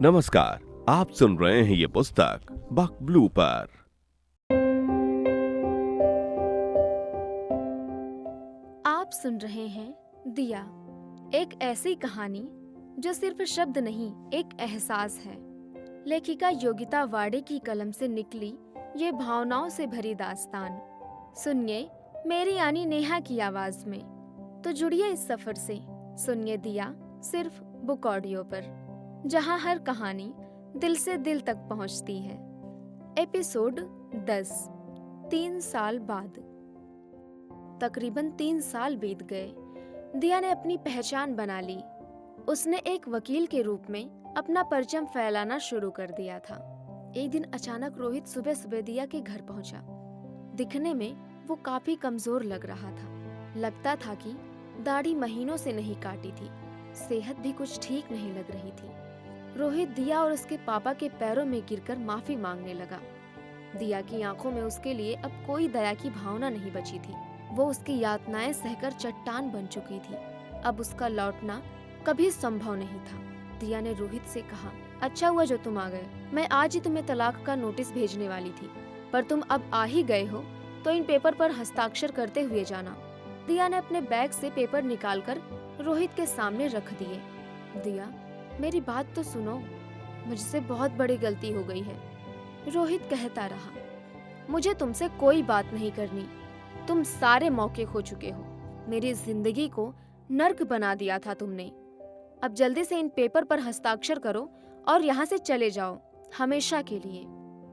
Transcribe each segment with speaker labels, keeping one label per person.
Speaker 1: नमस्कार, आप सुन रहे हैं ये पुस्तक बक ब्लू पर।
Speaker 2: आप सुन रहे हैं दिया, एक ऐसी कहानी जो सिर्फ शब्द नहीं, एक एहसास है। लेखिका योगिता वाडे की कलम से निकली ये भावनाओं से भरी दास्तान सुनिए मेरी यानी नेहा की आवाज में। तो जुड़िए इस सफर से, सुनिए दिया सिर्फ बुक ऑडियो पर, जहां हर कहानी दिल से दिल तक पहुंचती है। एपिसोड 10, 3 साल बाद। तकरीबन 3 साल बीत गए। दिया ने अपनी पहचान बना ली। उसने एक वकील के रूप में अपना परचम फैलाना शुरू कर दिया था। एक दिन अचानक रोहित सुबह सुबह दिया के घर पहुंचा। दिखने में वो काफी कमजोर लग रहा था। लगता था कि दाढ़ी महीनों से नहीं काटी थी, सेहत भी कुछ ठीक नहीं लग रही थी। रोहित दिया और उसके पापा के पैरों में गिरकर माफी मांगने लगा। दिया की आंखों में उसके लिए अब कोई दया की भावना नहीं बची थी। वो उसकी यातनाएं सहकर चट्टान बन चुकी थी। अब उसका लौटना कभी संभव नहीं था। दिया ने रोहित से कहा, अच्छा हुआ जो तुम आ गए। मैं आज ही तुम्हें तलाक का नोटिस भेजने वाली थी, पर तुम अब आ ही गए हो तो इन पेपर पर हस्ताक्षर करते हुए जाना। दिया ने अपने बैग से पेपर निकालकर रोहित के सामने रख दिए। दिया, मेरी बात तो सुनो, मुझसे बहुत बड़ी गलती हो गई है। रोहित कहता रहा, मुझे तुमसे कोई बात नहीं करनी। तुम सारे मौके खो चुके हो। मेरी जिंदगी को नर्क बना दिया था तुमने। अब जल्दी से इन पेपर पर हस्ताक्षर करो और यहाँ से चले जाओ, हमेशा के लिए।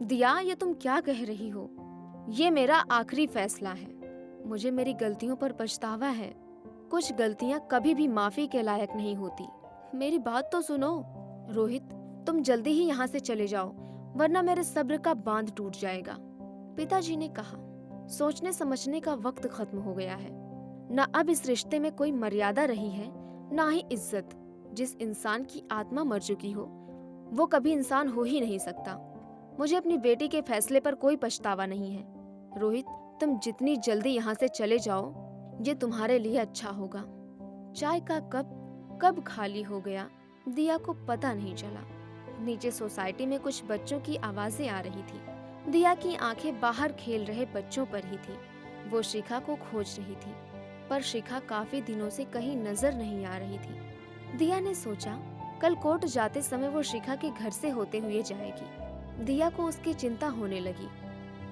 Speaker 2: दिया, ये तुम क्या कह रही हो? ये मेरा आखिरी फैसला है। मुझे मेरी गलतियों पर पछतावा है। कुछ गलतियां कभी भी माफी के लायक नहीं होती। मेरी बात तो सुनो। रोहित, तुम जल्दी ही यहाँ से चले जाओ, वरना मेरे सब्र का बांध टूट जाएगा। पिताजी ने कहा, सोचने समझने का वक्त खत्म हो गया है। न अब इस रिश्ते में कोई मर्यादा रही है, ना ही इज्जत। जिस इंसान की आत्मा मर चुकी हो, वो कभी इंसान हो ही नहीं सकता। मुझे अपनी बेटी के फैसले पर कोई पछतावा नहीं है। रोहित, तुम जितनी जल्दी यहाँ से चले जाओ, ये तुम्हारे लिए अच्छा होगा। चाय का कप कब खाली हो गया, दिया को पता नहीं चला। नीचे सोसाइटी में कुछ बच्चों की आवाजें आ रही थी। दिया की आंखें बाहर खेल रहे बच्चों पर ही थी। वो शिखा को खोज रही थी, पर शिखा काफी दिनों से कहीं नजर नहीं आ रही थी। दिया ने सोचा, कल कोर्ट जाते समय वो शिखा के घर से होते हुए जाएगी। दिया को उसकी चिंता होने लगी।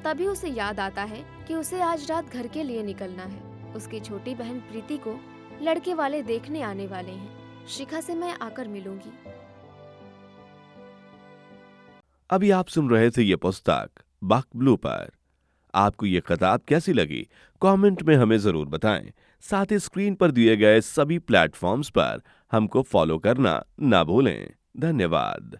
Speaker 2: तभी उसे याद आता है कि उसे आज रात घर के लिए निकलना है। उसकी छोटी बहन प्रीति को लड़के वाले देखने आने वाले हैं। शिखा से मैं आकर मिलूंगी।
Speaker 1: अभी आप सुन रहे थे ये पुस्तक बक ब्लू पर। आपको ये किताब कैसी लगी, कमेंट में हमें जरूर बताएं। साथ ही स्क्रीन पर दिए गए सभी प्लेटफॉर्म्स पर हमको फॉलो करना ना भूलें। धन्यवाद।